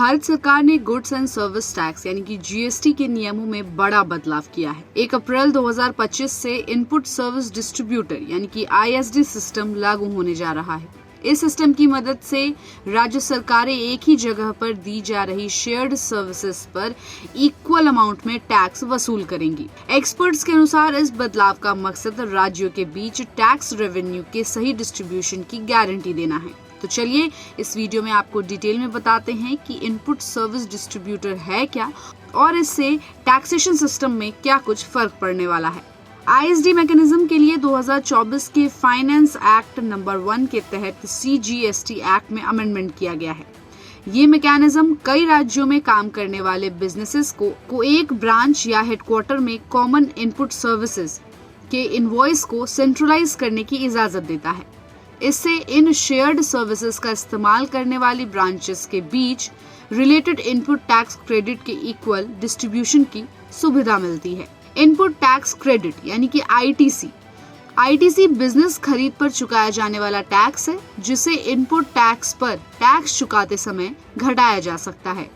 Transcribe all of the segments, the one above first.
भारत सरकार ने goods and service tax यानी कि जीएसटी के नियमों में बड़ा बदलाव किया है। 1 अप्रैल 2025 से इनपुट सर्विस डिस्ट्रीब्यूटर यानी कि आईएसडी सिस्टम लागू होने जा रहा है। इस सिस्टम की मदद से राज्य सरकारें एक ही जगह पर दी जा रही शेयर्ड सर्विसेज पर इक्वल अमाउंट में टैक्स वसूल करेंगी। एक्सपर्ट्स के अनुसार इस बदलाव का मकसद राज्यों के बीच टैक्स रेवेन्यू के सही डिस्ट्रीब्यूशन की गारंटी देना है। तो चलिए इस वीडियो में आपको डिटेल में बताते हैं कि इनपुट सर्विस डिस्ट्रीब्यूटर है क्या और इससे टैक्सेशन सिस्टम में क्या कुछ फर्क पड़ने वाला है। आईएसडी मैकेनिज्म के लिए 2024 के फाइनेंस एक्ट नंबर 1 के तहत सीजीएसटी एक्ट में अमेंडमेंट किया गया है। ये मैकेनिज्म कई राज्यों में काम करने वाले बिजनेसेस को एक ब्रांच या हेडक्वार्टर में कॉमन इनपुट सर्विसेज के इनवॉइस को सेंट्रलाइज करने की इजाजत देता है। इससे इन शेयर्ड सर्विसेज का इस्तेमाल करने वाली ब्रांचेस के बीच रिलेटेड इनपुट टैक्स क्रेडिट के इक्वल डिस्ट्रीब्यूशन की सुविधा मिलती है। इनपुट टैक्स क्रेडिट यानी कि आईटीसी बिजनेस खरीद पर चुकाया जाने वाला टैक्स है, जिसे इनपुट टैक्स पर टैक्स चुकाते समय घटाया जा सकता है।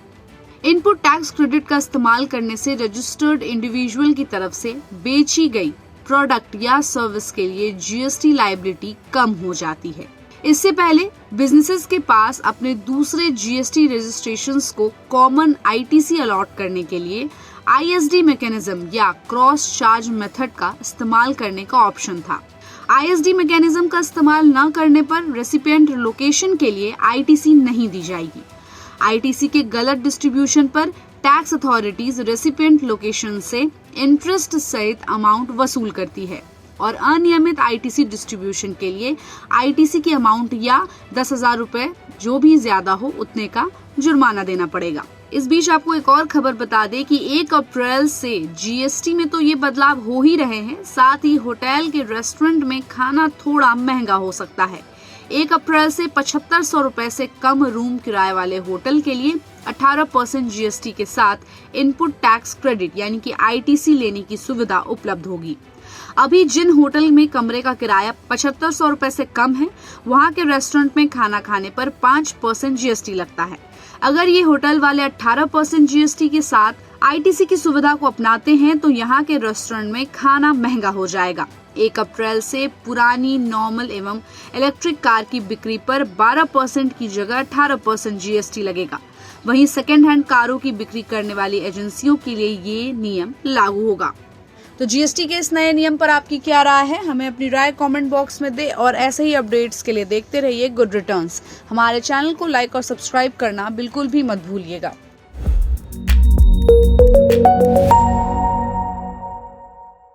इनपुट टैक्स क्रेडिट का इस्तेमाल करने से रजिस्टर्ड इंडिविजुअल की तरफ से बेची गई प्रोडक्ट या सर्विस के लिए जीएसटी लायबिलिटी कम हो जाती है। इससे पहले बिजनेसेस के पास अपने दूसरे जीएसटी रजिस्ट्रेशंस को कॉमन आईटीसी अलॉट करने के लिए आईएसडी मैकेनिज्म या क्रॉस चार्ज मेथड का इस्तेमाल करने का ऑप्शन था। आईएसडी मैकेनिज्म का इस्तेमाल न करने पर रेसिपिएंट लोकेशन के लिए आईटीसी नहीं दी जाएगी। आईटीसी के गलत डिस्ट्रीब्यूशन पर टैक्स अथॉरिटीज रेसिपिएंट लोकेशन से इंटरेस्ट सहित अमाउंट वसूल करती है और अनियमित आईटीसी डिस्ट्रीब्यूशन के लिए आईटीसी की अमाउंट या 10,000 रुपए जो भी ज्यादा हो उतने का जुर्माना देना पड़ेगा। इस बीच आपको एक और खबर बता दें कि 1 अप्रैल से जीएसटी में तो ये बदलाव हो ही रहे हैं, साथ ही होटल के रेस्टोरेंट में खाना थोड़ा महंगा हो सकता है। 1 अप्रैल से 7500 रुपए से कम रूम किराए वाले होटल के लिए 18% जीएसटी के साथ इनपुट टैक्स क्रेडिट यानी कि आईटीसी लेने की सुविधा उपलब्ध होगी। अभी जिन होटल में कमरे का किराया 7500 रुपए से कम है, वहां के रेस्टोरेंट में खाना खाने पर 5% जीएसटी लगता है। अगर ये होटल वाले 18% जीएसटी के साथ आईटीसी की सुविधा को अपनाते हैं तो यहाँ के रेस्टोरेंट में खाना महंगा हो जाएगा। 1 अप्रैल से पुरानी नॉर्मल एवं इलेक्ट्रिक कार की बिक्री पर 12% की जगह 18% जीएसटी लगेगा। वहीं सेकेंड हैंड कारों की बिक्री करने वाली एजेंसियों के लिए ये नियम लागू होगा। तो जीएसटी के इस नए नियम पर आपकी क्या राय है, हमें अपनी राय कमेंट बॉक्स में दे और ऐसे ही अपडेट्स के लिए देखते रहिए गुड रिटर्न्स। हमारे चैनल को लाइक और सब्सक्राइब करना बिल्कुल भी मत भूलिएगा।